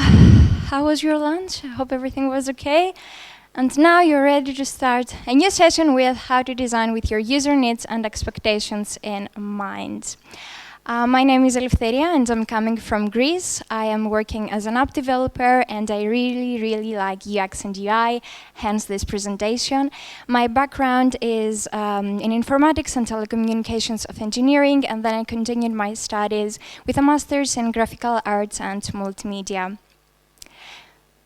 How was your lunch? I hope everything was okay. And now you're ready to start a new session with how to design with your user needs and expectations in mind. My name is Eleftheria and I'm coming from Greece. I am working as an app developer and I really like UX and UI, hence this presentation. My background is in informatics and telecommunications of engineering, and then I continued my studies with a master's in graphical arts and multimedia.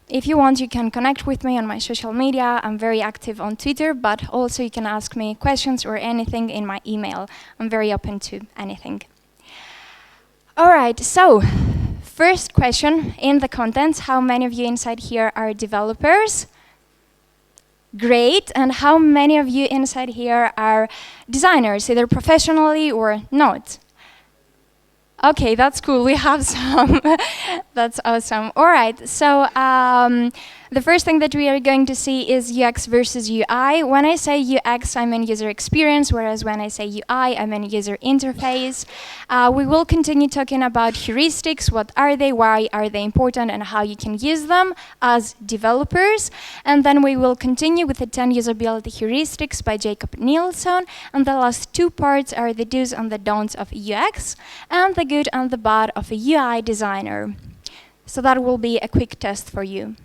If you want, you can connect with me on my social media. I'm very active on Twitter, but also you can ask me questions or anything in my email. I'm very open to anything. All right, so first question in the contents, how many of you inside here are developers? Great, and how many of you inside here are designers, either professionally or not? Okay, that's cool, we have some. That's awesome. All right, so the first thing that we are going to see is UX versus UI. When I say UX, I mean user experience, whereas when I say UI, I mean user interface. We will continue talking about heuristics, what are they, why are they important, and how you can use them as developers. And then we will continue with the 10 usability heuristics by Jacob Nielsen. And the last two parts are the do's and the don'ts of UX, and the good and the bad of a UI designer. So that will be a quick test for you.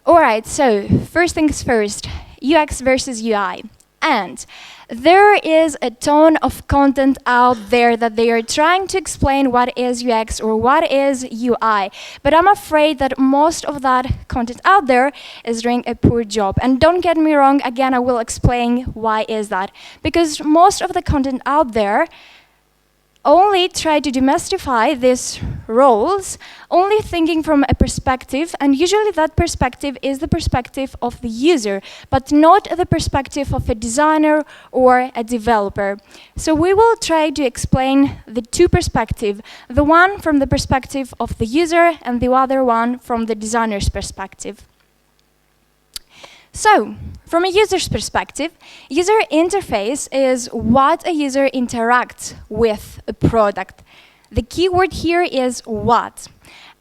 All right, so first things first, UX versus UI. And there is a ton of content out there that they are trying to explain what is UX or what is UI. But I'm afraid that most of that content out there is doing a poor job. And don't get me wrong, again, I will explain why is that. Because most of the content out there only try to demystify these roles, only thinking from a perspective, and usually that perspective is the perspective of the user, but not the perspective of a designer or a developer. So we will try to explain the two perspectives, the one from the perspective of the user and the other one from the designer's perspective. So, from a user's perspective, user interface is what a user interacts with a product. The keyword here is what.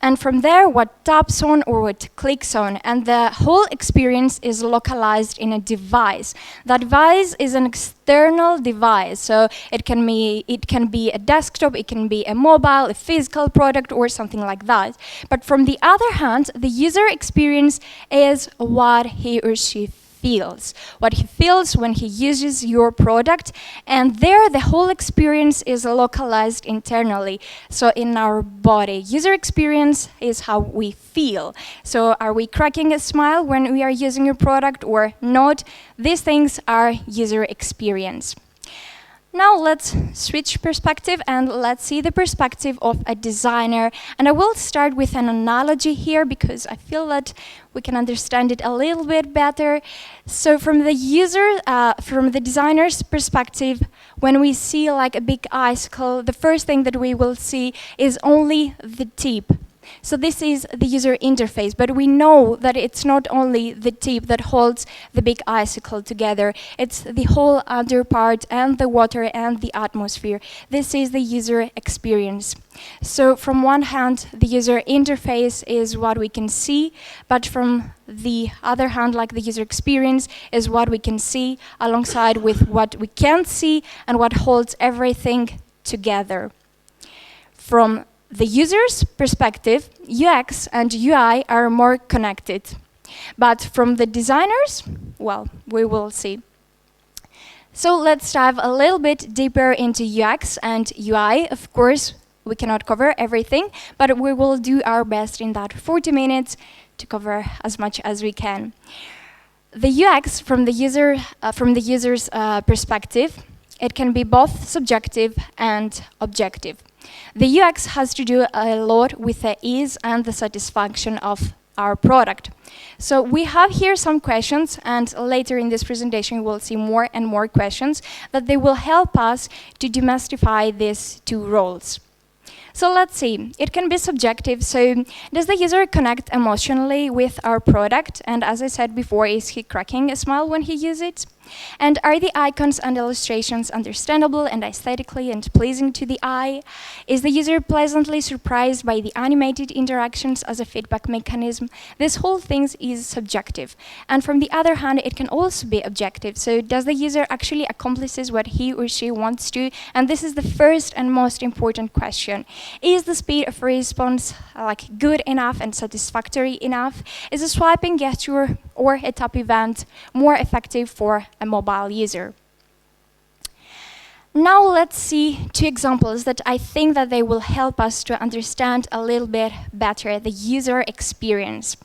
And from there, what taps on or what clicks on. And the whole experience is localized in a device. That device is an external device. So it can be a desktop, it can be a mobile, a physical product, or something like that. But from the other hand, the user experience is what he or she feels, what he feels when he uses your product, and there the whole experience is localized internally, so in our body. User experience is how we feel. So are we cracking a smile when we are using your product or not? These things are user experience. Now let's switch perspective and let's see the perspective of a designer. And I will start with an analogy here because I feel that we can understand it a little bit better. So from the designer's perspective, when we see like a big icicle, the first thing that we will see is only the tip. So this is the user interface, but we know that it's not only the tip that holds the big icicle together, it's the whole under part and the water and the atmosphere. This is the user experience. So from one hand, the user interface is what we can see, but from the other hand, like the user experience is what we can see alongside with what we can't see and what holds everything together. From the user's perspective, UX and UI are more connected. But from the designers, well, we will see. So let's dive a little bit deeper into UX and UI. Of course, we cannot cover everything, but we will do our best in that 40 minutes to cover as much as we can. The UX from the user's perspective, it can be both subjective and objective. The UX has to do a lot with the ease and the satisfaction of our product. So we have here some questions, and later in this presentation we'll see more and more questions that they will help us to demystify these two roles. So let's see, it can be subjective. So does the user connect emotionally with our product? And as I said before, is he cracking a smile when he uses it? And are the icons and illustrations understandable and aesthetically and pleasing to the eye? Is the user pleasantly surprised by the animated interactions as a feedback mechanism? This whole thing is subjective. And from the other hand, it can also be objective. So does the user actually accomplishes what he or she wants to? And this is the first and most important question. Is the speed of response good enough and satisfactory enough? Is a swiping gesture or a tap event more effective for a mobile user? Now let's see two examples that I think that they will help us to understand a little bit better the user experience.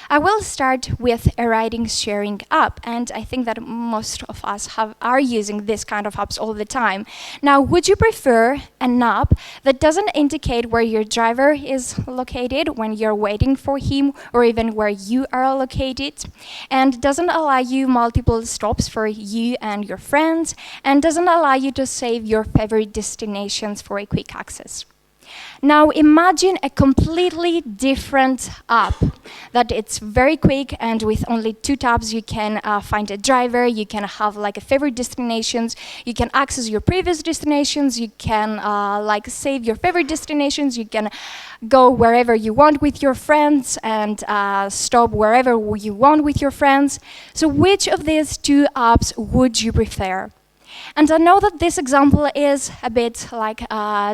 I will start with a riding sharing app, and I think that most of us are using this kind of apps all the time. Now, would you prefer an app that doesn't indicate where your driver is located when you're waiting for him, or even where you are located, and doesn't allow you multiple stops for you and your friends, and doesn't allow you to save your favorite destinations for a quick access? Now imagine a completely different app that it's very quick, and with only 2 taps you can find a driver, you can have a favorite destinations, you can access your previous destinations, you can save your favorite destinations, you can go wherever you want with your friends and stop wherever you want with your friends. So which of these 2 apps would you prefer? And I know that this example is a bit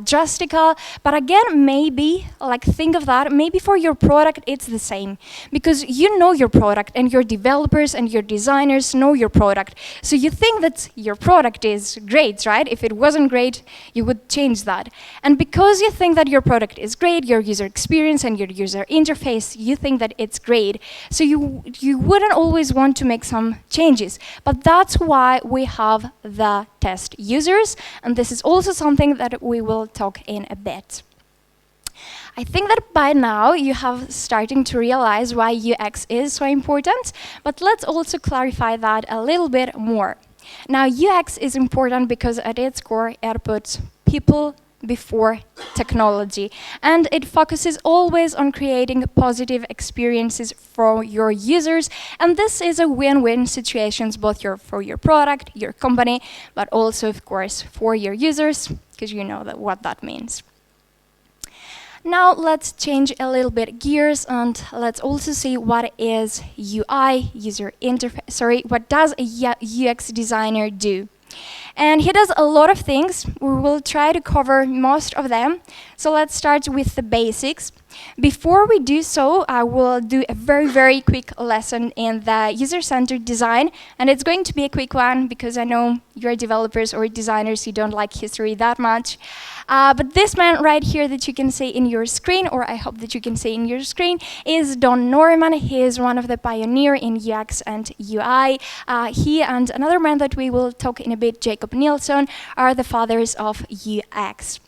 drastical, but again, maybe, think of that, maybe for your product it's the same. Because you know your product, and your developers and your designers know your product. So you think that your product is great, right? If it wasn't great, you would change that. And because you think that your product is great, your user experience and your user interface, you think that it's great. So you wouldn't always want to make some changes. But that's why we have the test users, and this is also something that we will talk in a bit. I think that by now you have starting to realize why UX is so important, but let's also clarify that a little bit more. Now, UX is important because at its core it puts people before technology, and it focuses always on creating positive experiences for your users, and this is a win-win situation both for your product, your company, but also of course for your users, because you know what that means. Now let's change a little bit gears, and let's also see what is UI, user interface, what does a UX designer do? And he does a lot of things. We will try to cover most of them. So let's start with the basics. Before we do so, I will do a very, very quick lesson in the user-centered design. And it's going to be a quick one because I know you're developers or designers, you don't like history that much. But this man right here that you can see in your screen, or I hope that you can see in your screen, is Don Norman. He is one of the pioneers in UX and UI. He and another man that we will talk in a bit, Jacob Nielsen, are the fathers of UX.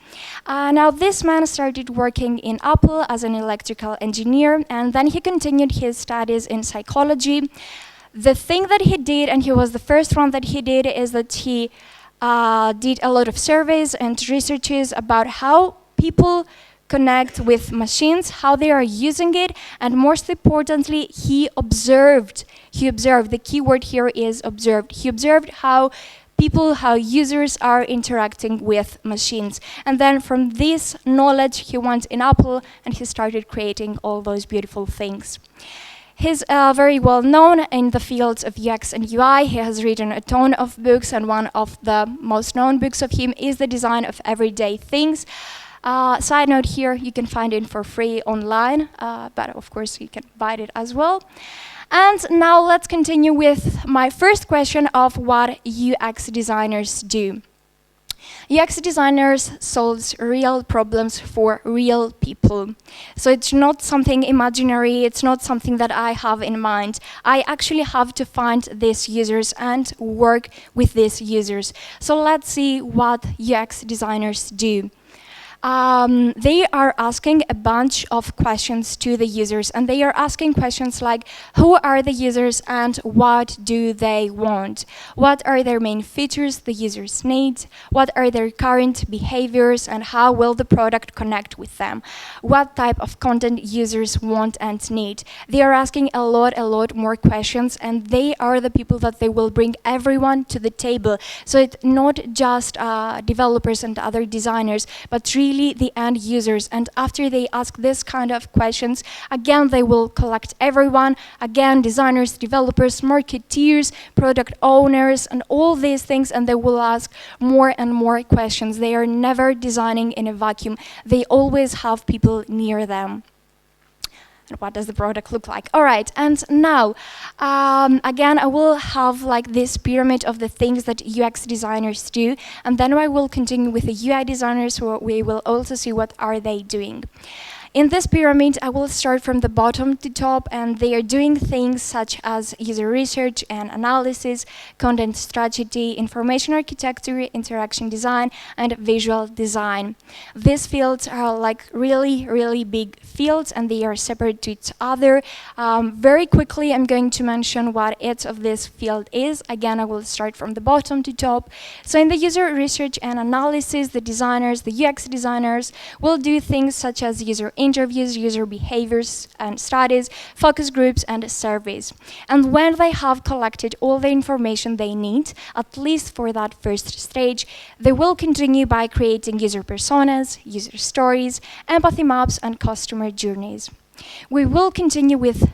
Now this man started working in Apple as an electrical engineer, and then he continued his studies in psychology. The thing that he did, and he was the first one that he did, is that he did a lot of surveys and researches about how people connect with machines, how they are using it, and most importantly, he observed. The keyword here is observed. He observed how users are interacting with machines. And then from this knowledge, he went in Apple and he started creating all those beautiful things. He's very well known in the fields of UX and UI. He has written a ton of books, and one of the most known books of him is The Design of Everyday Things. Side note here, you can find it for free online, but of course you can buy it as well. And now let's continue with my first question of what UX designers do. UX designers solve real problems for real people. So it's not something imaginary, it's not something that I have in mind. I actually have to find these users and work with these users. So let's see what UX designers do. they are asking a bunch of questions to the users, and they are asking questions like, who are the users and what do they want? What are their main features the users need? What are their current behaviors and how will the product connect with them? What type of content users want and need? They are asking a lot more questions, and they are the people that they will bring everyone to the table. So it's not just developers and other designers, but really the end users. And after they ask this kind of questions, again, they will collect everyone, again, designers, developers, marketeers, product owners, and all these things, and they will ask more and more questions. They are never designing in a vacuum. They always have people near them. And what does the product look like? All right, and now, again, I will have like this pyramid of the things that UX designers do, and then I will continue with the UI designers, who we will also see what are they doing. In this pyramid, I will start from the bottom to top, and they are doing things such as user research and analysis, content strategy, information architecture, interaction design, and visual design. These fields are like really big fields, and they are separate to each other. Very quickly, I'm going to mention what each of this field is. Again, I will start from the bottom to top. So in the user research and analysis, the designers, the UX designers, will do things such as user interviews, user behaviors and studies, focus groups, and surveys. And when they have collected all the information they need, at least for that first stage, they will continue by creating user personas, user stories, empathy maps, and customer journeys. We will continue with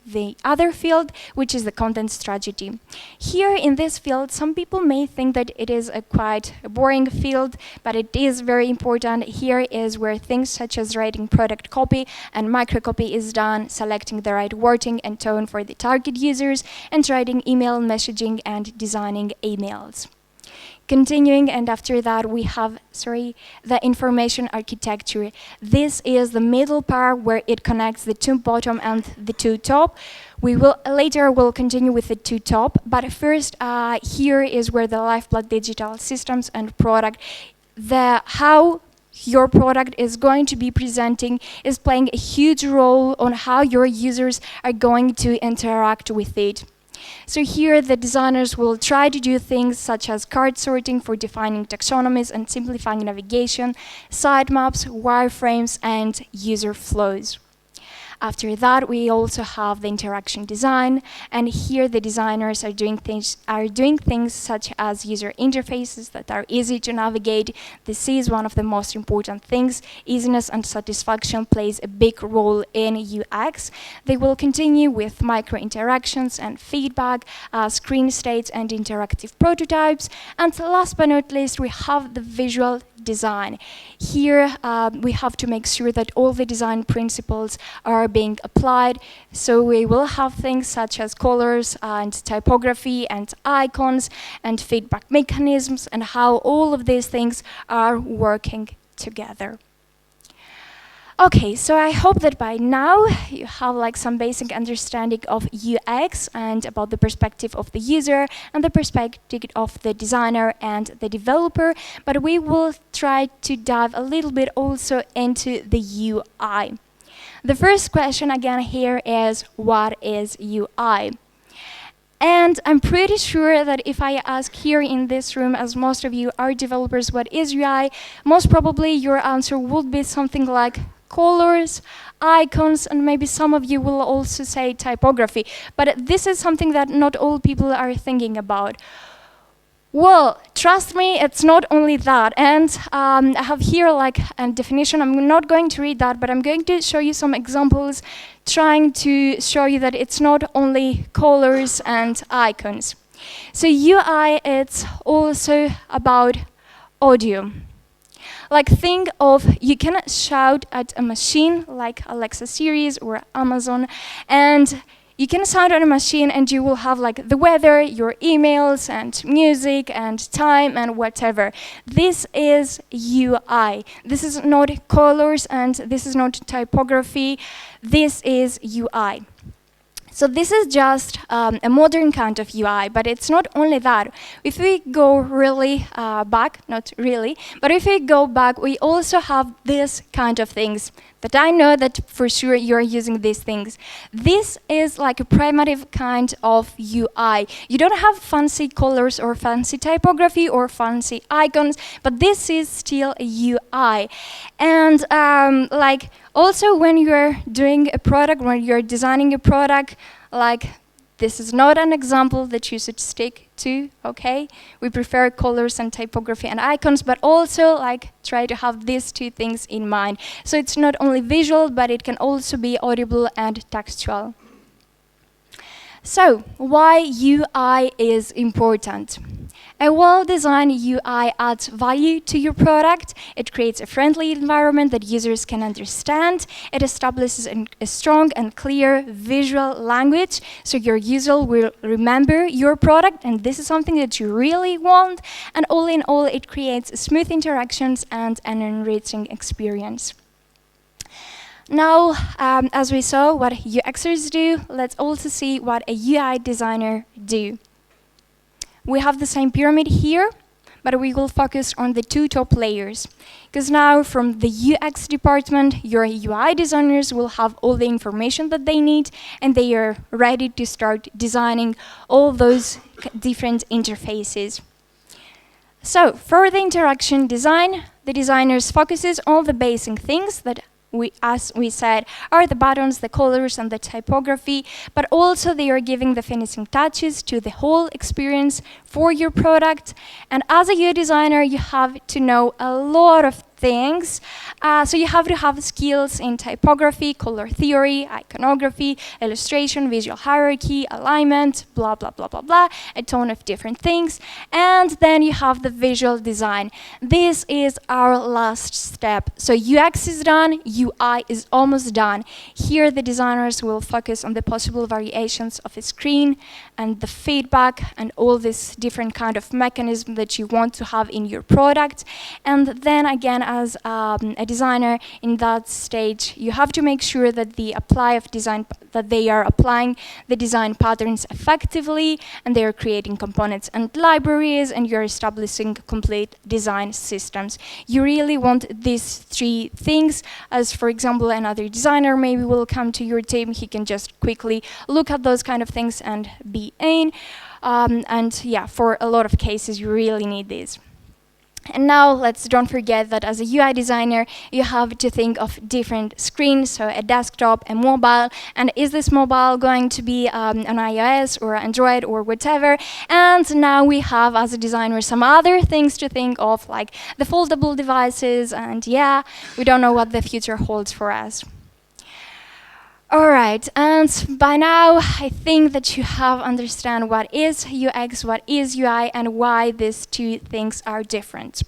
the other field, which is the content strategy. Here in this field, some people may think that it is a quite boring field, but it is very important. Here is where things such as writing product copy and microcopy is done, selecting the right wording and tone for the target users, and writing email messaging and designing emails. Continuing, and after that we have, the information architecture. This is the middle part where it connects the two bottom and the two top. We will later continue with the two top, but first here is where the Lifeblood digital systems and product, how your product is going to be presenting is playing a huge role on how your users are going to interact with it. So here the designers will try to do things such as card sorting for defining taxonomies and simplifying navigation, sitemaps, wireframes, and user flows. After that, we also have the interaction design, and here the designers are doing things such as user interfaces that are easy to navigate. This is one of the most important things. Easiness and satisfaction plays a big role in UX. They will continue with micro interactions and feedback, screen states and interactive prototypes, and last but not least, we have the visual design. Here we have to make sure that all the design principles are being applied. So we will have things such as colors and typography and icons and feedback mechanisms and how all of these things are working together. Okay, so I hope that by now you have like some basic understanding of UX and about the perspective of the user and the perspective of the designer and the developer, but we will try to dive a little bit also into the UI. The first question again here is, what is UI? And I'm pretty sure that if I ask here in this room, as most of you are developers, what is UI, most probably your answer would be something like colors, icons, and maybe some of you will also say typography. But this is something that not all people are thinking about. Well, trust me, it's not only that. And I have here like a definition. I'm not going to read that, but I'm going to show you some examples trying to show you that it's not only colors and icons. So UI, it's also about audio. Like think of, you can shout at a machine like Alexa Series or Amazon, and you can sound on a machine and you will have like the weather, your emails and music and time and whatever. This is UI. This is not colors and this is not typography. This is UI. So this is just a modern kind of UI, but it's not only that. If we go really back, not really, but if we go back, we also have this kind of things that I know that for sure you're using these things. This is like a primitive kind of UI. You don't have fancy colors or fancy typography or fancy icons, but this is still a UI. And like also when you're doing a product, when you're designing a product, like this is not an example that you should stick to, okay? We prefer colors and typography and icons, but also like try to have these two things in mind. So it's not only visual, but it can also be audible and textual. So why UI is important? A well-designed UI adds value to your product. It creates a friendly environment that users can understand. It establishes a strong and clear visual language, so your user will remember your product, and this is something that you really want. And all in all, it creates smooth interactions and an enriching experience. Now, as we saw what UXers do, let's also see what a UI designer do. We have the same pyramid here, but we will focus on the two top layers. Because now from the UX department, your UI designers will have all the information that they need, and they are ready to start designing all those different interfaces. So for the interaction design, the designers focuses on the basic things that as we said, are the buttons, the colors, and the typography, but also they are giving the finishing touches to the whole experience for your product. And as a UI designer, you have to know a lot of things. So you have to have skills in typography, color theory, iconography, illustration, visual hierarchy, alignment, blah, blah, blah, blah, blah, a ton of different things. And then you have the visual design. This is our last step. So UX is done, UI is almost done. Here the designers will focus on the possible variations of a screen and the feedback and all this different kind of mechanism that you want to have in your product. And then again, as a designer in that stage, you have to make sure that they are applying the design patterns effectively, and they are creating components and libraries, and you're establishing complete design systems. You really want these three things, as for example, another designer maybe will come to your team, he can just quickly look at those kind of things and be in. And yeah, for a lot of cases, you really need these. And now don't forget that as a UI designer, you have to think of different screens, so a desktop, a mobile, and is this mobile going to be an iOS or Android or whatever? And now we have, as a designer, some other things to think of, like the foldable devices, and yeah, we don't know what the future holds for us. All right, and by now, I think that you have understand what is UX, what is UI, and why these two things are different.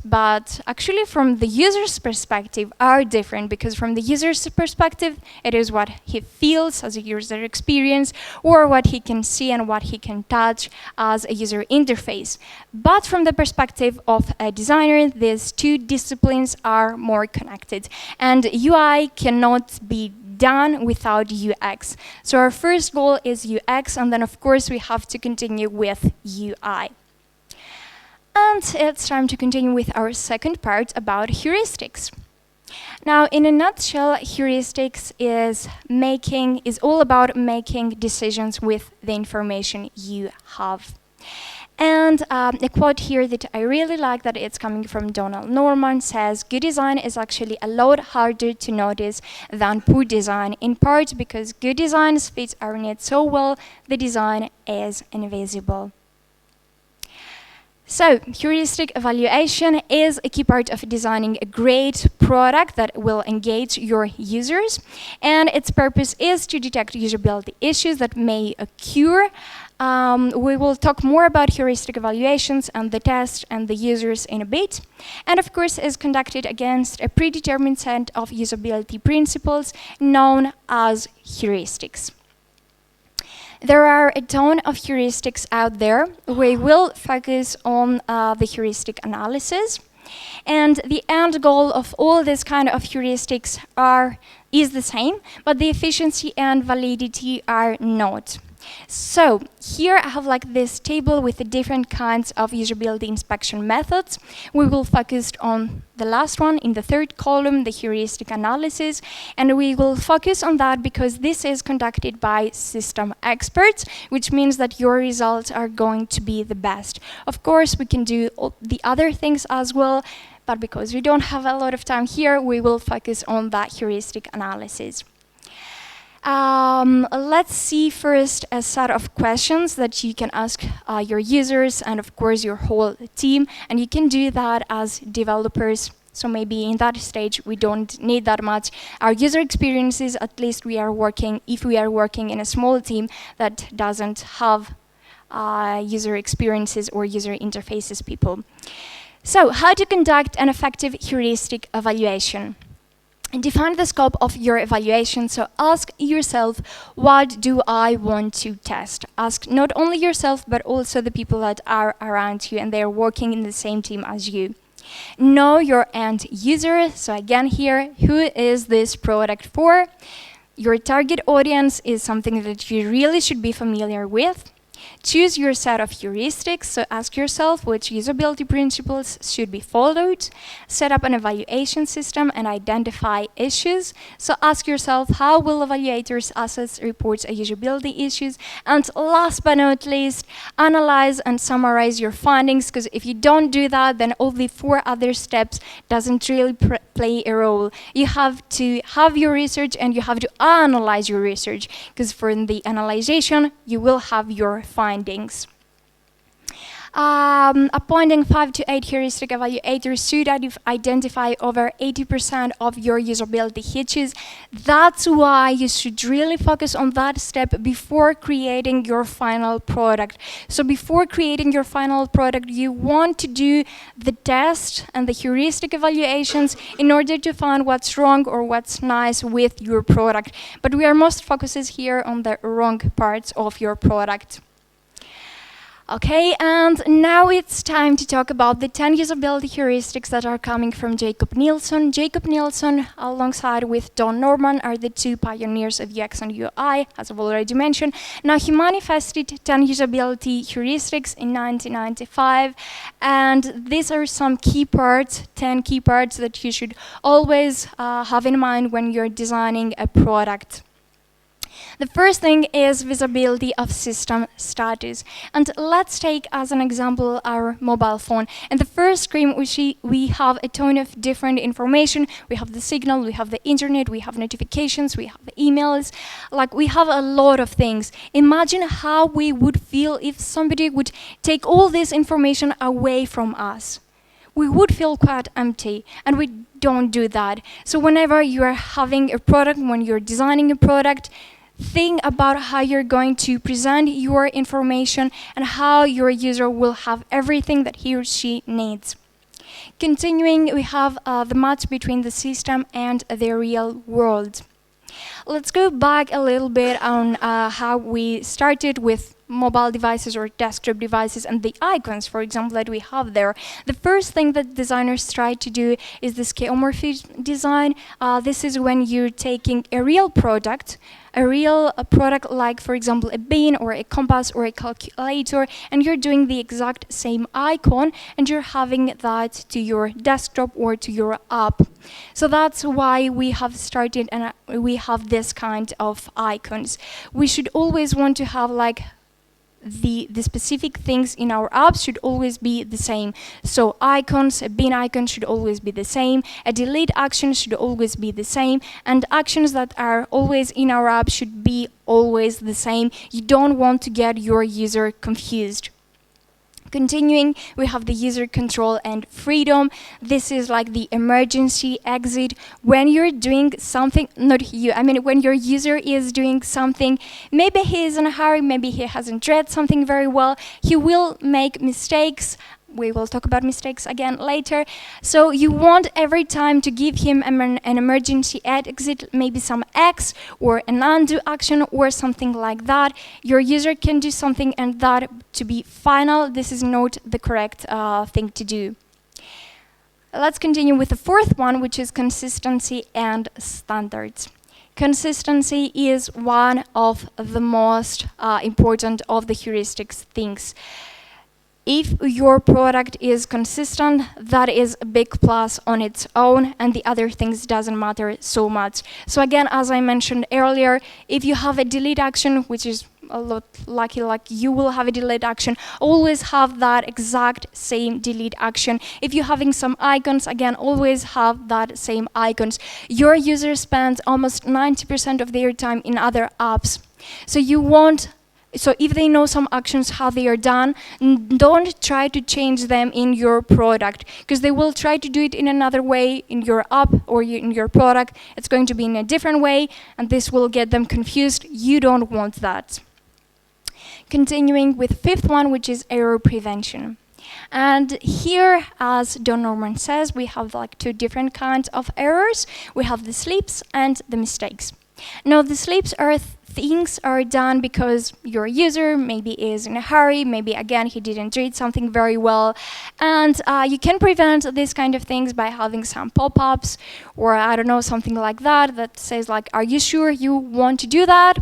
But actually from the user's perspective are different, because from the user's perspective, it is what he feels as a user experience, or what he can see and what he can touch as a user interface. But from the perspective of a designer, these two disciplines are more connected, and UI cannot be done without UX. So our first goal is UX, and then of course we have to continue with UI. And it's time to continue with our second part about heuristics. Now, in a nutshell, heuristics is all about making decisions with the information you have. And a quote here that I really like, that it's coming from Donald Norman, says, "Good design is actually a lot harder to notice than poor design, in part because good design fits our needs so well, the design is invisible." So, heuristic evaluation is a key part of designing a great product that will engage your users. And its purpose is to detect usability issues that may occur. We will talk more about heuristic evaluations and the test and the users in a bit. And of course, is conducted against a predetermined set of usability principles known as heuristics. There are a ton of heuristics out there. We will focus on the heuristic analysis. And the end goal of all this kind of heuristics is the same, but the efficiency and validity are not. So here I have like this table with the different kinds of usability inspection methods. We will focus on the last one in the third column, the heuristic analysis, and we will focus on that because this is conducted by system experts, which means that your results are going to be the best. Of course, we can do all the other things as well, but because we don't have a lot of time here, we will focus on that heuristic analysis. Let's see first a set of questions that you can ask your users and of course your whole team, and you can do that as developers. So maybe in that stage we don't need that much. Our user experiences, at least if we are working in a small team that doesn't have user experiences or user interfaces people. So how to conduct an effective heuristic evaluation? Define the scope of your evaluation, so ask yourself, what do I want to test? Ask not only yourself, but also the people that are around you and they're working in the same team as you. Know your end user, so again here, who is this product for? Your target audience is something that you really should be familiar with. Choose your set of heuristics, so ask yourself which usability principles should be followed. Set up an evaluation system and identify issues. So ask yourself, how will evaluators assess reports usability issues? And last but not least, analyze and summarize your findings, because if you don't do that, then all the 4 other steps doesn't really play a role. You have to have your research and you have to analyze your research, because for the analyzation, you will have your findings. Appointing 5 to 8 heuristic evaluators should identify over 80% of your usability hitches. That's why you should really focus on that step before creating your final product. So before creating your final product, you want to do the test and the heuristic evaluations in order to find what's wrong or what's nice with your product. But we are most focuses here on the wrong parts of your product. Okay, and now it's time to talk about the 10 usability heuristics that are coming from Jacob Nielsen. Jacob Nielsen, alongside with Don Norman, are the 2 pioneers of UX and UI, as I've already mentioned. Now, he manifested 10 usability heuristics in 1995, and these are some key parts, 10 key parts that you should always have in mind when you're designing a product. The first thing is visibility of system status. And let's take as an example our mobile phone. In the first screen, we have a ton of different information. We have the signal, we have the internet, we have notifications, we have emails. Like, we have a lot of things. Imagine how we would feel if somebody would take all this information away from us. We would feel quite empty, and we don't do that. So whenever you are having a product, when you're designing a product, think about how you're going to present your information and how your user will have everything that he or she needs. Continuing, we have the match between the system and the real world. Let's go back a little bit on how we started with mobile devices or desktop devices and the icons, for example, that we have there. The first thing that designers try to do is the skeuomorphic design. This is when you're taking a real product like, for example, a bin or a compass or a calculator, and you're doing the exact same icon, and you're having that to your desktop or to your app. So that's why we have started and we have this kind of icons. We should always want to have like the specific things in our apps should always be the same. So icons, a bin icon should always be the same, a delete action should always be the same, and actions that are always in our app should be always the same. You don't want to get your user confused. Continuing, we have the user control and freedom. This is like the emergency exit. When you're doing something, not you, I mean when your user is doing something, maybe he is in a hurry, maybe he hasn't read something very well, he will make mistakes. We will talk about mistakes again later. So you want every time to give him an emergency exit, maybe some X or an undo action or something like that. Your user can do something and that to be final. This is not the correct thing to do. Let's continue with the fourth one, which is consistency and standards. Consistency is one of the most important of the heuristics things. If your product is consistent, that is a big plus on its own, and the other things doesn't matter so much. So again, as I mentioned earlier, if you have a delete action, which is a lot lucky, like you will have a delete action, always have that exact same delete action. If you're having some icons, again, always have that same icons. Your users spend almost 90% of their time in other apps. So if they know some actions, how they are done, don't try to change them in your product, because they will try to do it in another way in your app or in your product. It's going to be in a different way, and this will get them confused. You don't want that. Continuing with the fifth one, which is error prevention. And here, as Don Norman says, we have like two different kinds of errors. We have the sleeps and the mistakes. Now, the sleeps are things are done because your user maybe is in a hurry, maybe again he didn't read something very well, and you can prevent these kind of things by having some pop-ups or I don't know, something like that that says like, are you sure you want to do that?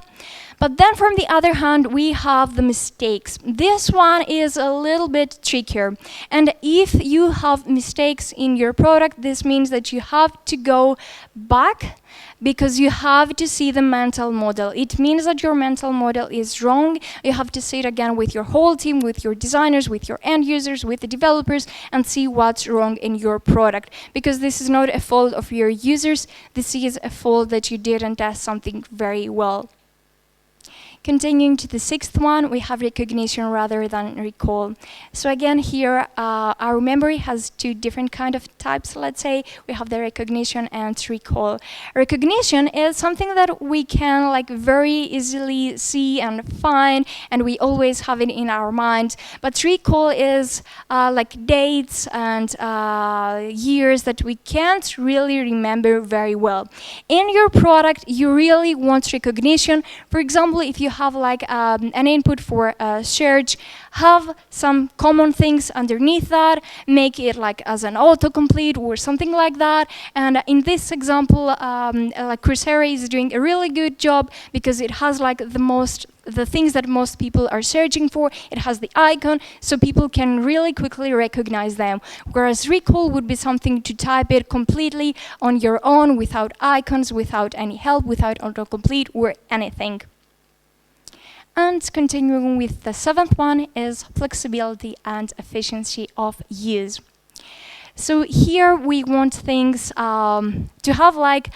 But then from the other hand, we have the mistakes. This one is a little bit trickier. And if you have mistakes in your product, this means that you have to go back because you have to see the mental model. It means that your mental model is wrong. You have to see it again with your whole team, with your designers, with your end users, with the developers, and see what's wrong in your product. Because this is not a fault of your users. This is a fault that you didn't test something very well. Continuing to the sixth one, we have recognition rather than recall. So again, here our memory has two different kind of types, let's say. We have the recognition and recall. Recognition is something that we can like very easily see and find, and we always have it in our mind. But recall is like dates and years that we can't really remember very well. In your product, you really want recognition. For example, if you have like an input for a search, have some common things underneath that, make it like as an autocomplete or something like that. And in this example, like Coursera is doing a really good job because it has like the things that most people are searching for. It has the icon, so people can really quickly recognize them. Whereas recall would be something to type it completely on your own without icons, without any help, without autocomplete or anything. And continuing with the seventh one is flexibility and efficiency of use. So here we want things to have like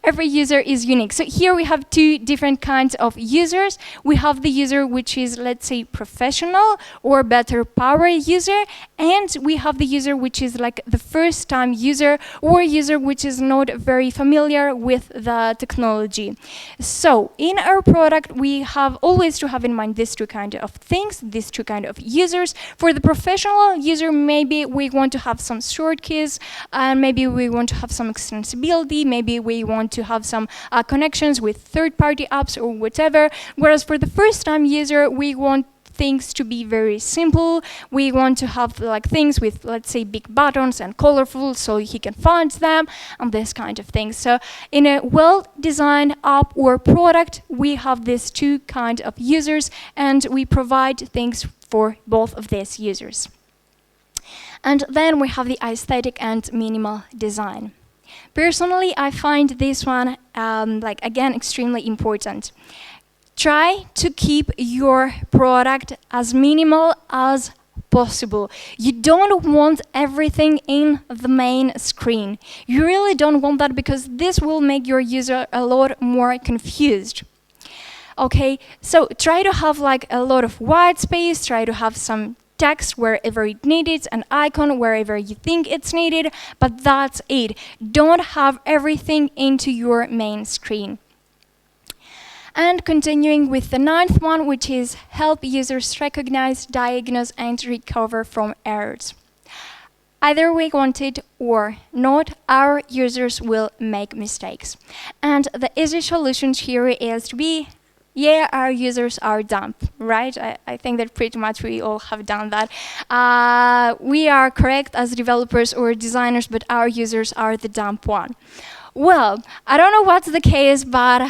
every user is unique. So here we have two different kinds of users. We have the user which is, let's say, professional or better power user, and we have the user which is like the first time user or user which is not very familiar with the technology. So in our product, we have always to have in mind these two kind of things, these two kind of users. For the professional user, maybe we want to have some shortkeys, and maybe we want to have some extensibility. Maybe we want to have some connections with third-party apps or whatever. Whereas for the first-time user, we want things to be very simple. We want to have like things with, let's say, big buttons and colorful so he can find them and this kind of thing. So in a well-designed app or product, we have these two kind of users, and we provide things for both of these users. And then we have the aesthetic and minimal design. Personally, I find this one, again, extremely important. Try to keep your product as minimal as possible. You don't want everything in the main screen. You really don't want that, because this will make your user a lot more confused. Okay, so try to have like a lot of white space, try to have some text wherever it needed, an icon wherever you think it's needed, but that's it. Don't have everything into your main screen. And continuing with the ninth one, which is help users recognize, diagnose, and recover from errors. Either we want it or not, our users will make mistakes. And the easy solution here is to be Yeah, our users are dumb, right? I think that pretty much we all have done that. We are correct as developers or designers, but our users are the dumb one. Well, I don't know what's the case, but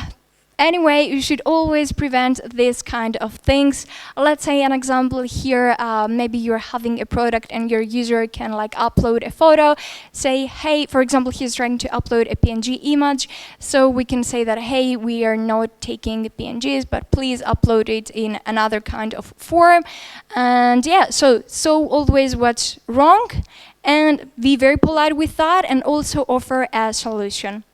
anyway, you should always prevent this kind of things. Let's say an example here, maybe you're having a product and your user can like upload a photo. Say, hey, for example, he's trying to upload a PNG image. So we can say that, hey, we are not taking PNGs, but please upload it in another kind of form. And yeah, so always what's wrong and be very polite with that and also offer a solution.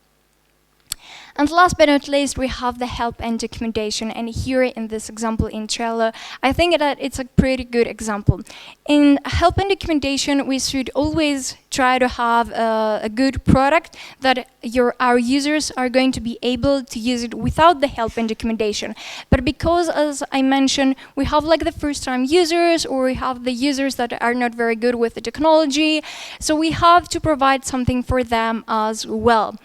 And last but not least, we have the help and documentation. And here in this example in Trello, I think that it's a pretty good example. In help and documentation, we should always try to have a good product that our users are going to be able to use it without the help and documentation. But because, as I mentioned, we have like the first-time users, or we have the users that are not very good with the technology, so we have to provide something for them as well.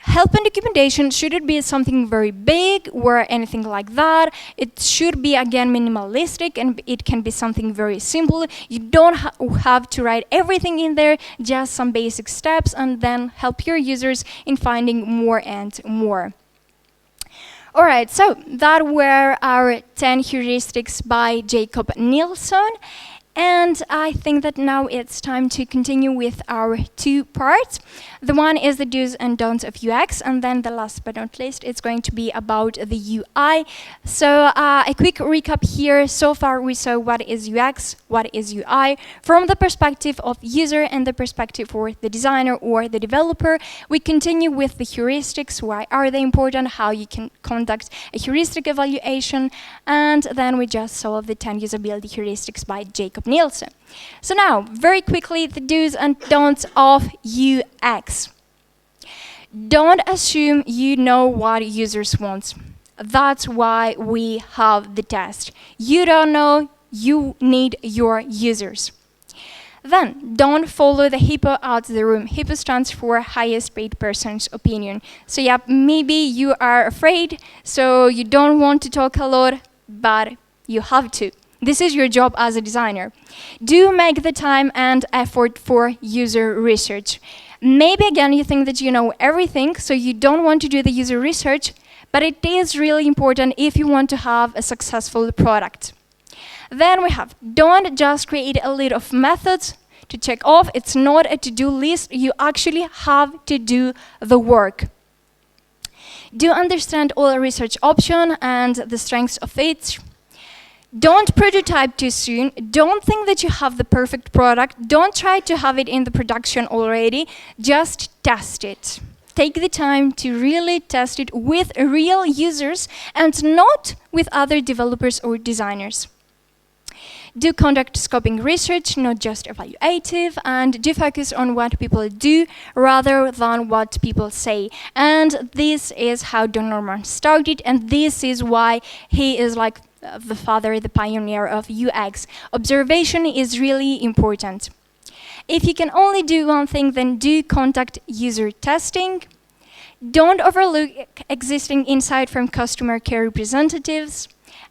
Help and documentation shouldn't be something very big or anything like that. It should be, again, minimalistic, and it can be something very simple. You don't have to write everything in there, just some basic steps, and then help your users in finding more and more. All right, so that were our 10 heuristics by Jacob Nielsen. And I think that now it's time to continue with our 2 parts. The one is the do's and don'ts of UX, and then the last but not least, it's going to be about the UI. So a quick recap here. So far we saw what is UX, what is UI. From the perspective of user and the perspective for the designer or the developer, we continue with the heuristics. Why are they important? How you can conduct a heuristic evaluation. And then we just saw the 10 usability heuristics by Jacob Nielsen. So now, very quickly, the do's and don'ts of UX. Don't assume you know what users want. That's why we have the test. You don't know, you need your users. Then, don't follow the hippo out of the room. Hippo stands for highest paid person's opinion. So yeah, maybe you are afraid, so you don't want to talk a lot, but you have to. This is your job as a designer. Do make the time and effort for user research. Maybe again you think that you know everything, so you don't want to do the user research, but it is really important if you want to have a successful product. Then we have, don't just create a list of methods to check off. It's not a to-do list. You actually have to do the work. Do understand all research options and the strengths of each. Don't prototype too soon. Don't think that you have the perfect product. Don't try to have it in the production already. Just test it. Take the time to really test it with real users and not with other developers or designers. Do conduct scoping research, not just evaluative, and do focus on what people do rather than what people say. And this is how Don Norman started, and this is why he is like the father, the pioneer of UX. Observation is really important. If you can only do one thing, then do conduct user testing. Don't overlook existing insight from customer care representatives,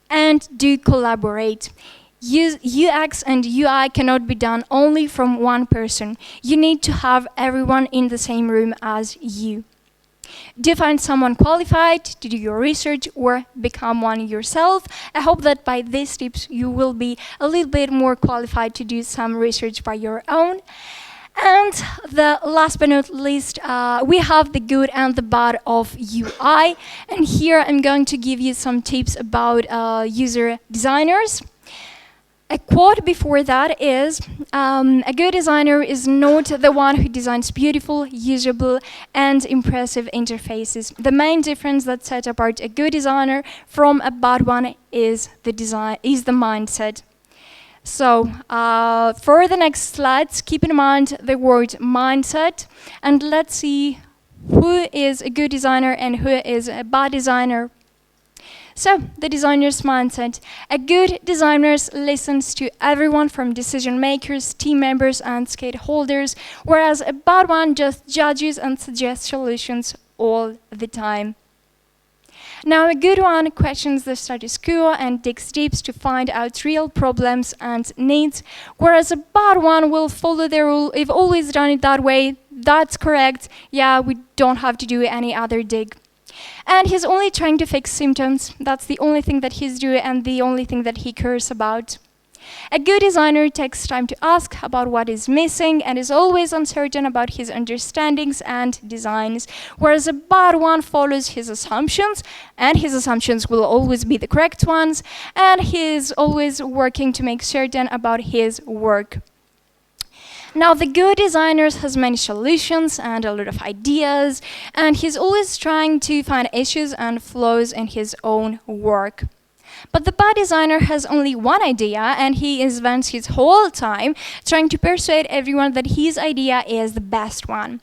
and do collaborate. UX and UI cannot be done only from one person. You need to have everyone in the same room as you. Do find someone qualified to do your research or become one yourself. I hope that by these tips you will be a little bit more qualified to do some research by your own. And the last but not least, we have the good and the bad of UI. And here I'm going to give you some tips about user designers. A quote before that is, a good designer is not the one who designs beautiful, usable, and impressive interfaces. The main difference that sets apart a good designer from a bad one is the mindset. So, for the next slides, keep in mind the word mindset, and let's see who is a good designer and who is a bad designer. So, the designer's mindset. A good designer listens to everyone from decision makers, team members, and stakeholders, whereas a bad one just judges and suggests solutions all the time. Now, a good one questions the status quo and digs deep to find out real problems and needs, whereas a bad one will follow the rule. We've always done it that way. That's correct. Yeah, we don't have to do any other dig. And he's only trying to fix symptoms. That's the only thing that he's doing and the only thing that he cares about. A good designer takes time to ask about what is missing and is always uncertain about his understandings and designs, whereas a bad one follows his assumptions, and his assumptions will always be the correct ones, and he is always working to make certain about his work. Now, the good designer has many solutions and a lot of ideas, and he's always trying to find issues and flaws in his own work. But the bad designer has only one idea, and he spends his whole time trying to persuade everyone that his idea is the best one.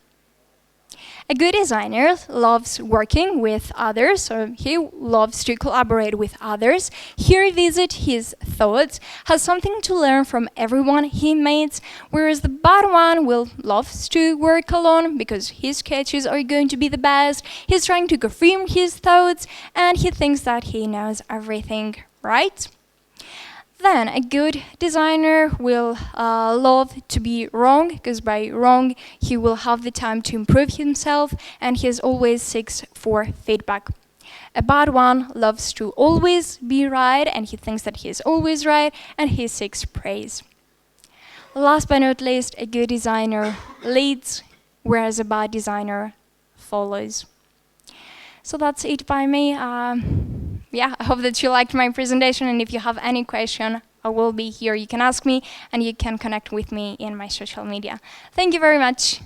A good designer loves working with others, so he loves to collaborate with others. He revisits his thoughts, has something to learn from everyone he meets, whereas the bad one loves to work alone because his sketches are going to be the best. He's trying to confirm his thoughts, and he thinks that he knows everything, right? Then a good designer will love to be wrong, because by wrong he will have the time to improve himself, and he always seeks for feedback. A bad one loves to always be right, and he thinks that he is always right, and he seeks praise. Last but not least, a good designer leads, whereas a bad designer follows. So that's it by me. I hope that you liked my presentation, and if you have any question, I will be here. You can ask me, and you can connect with me in my social media. Thank you very much.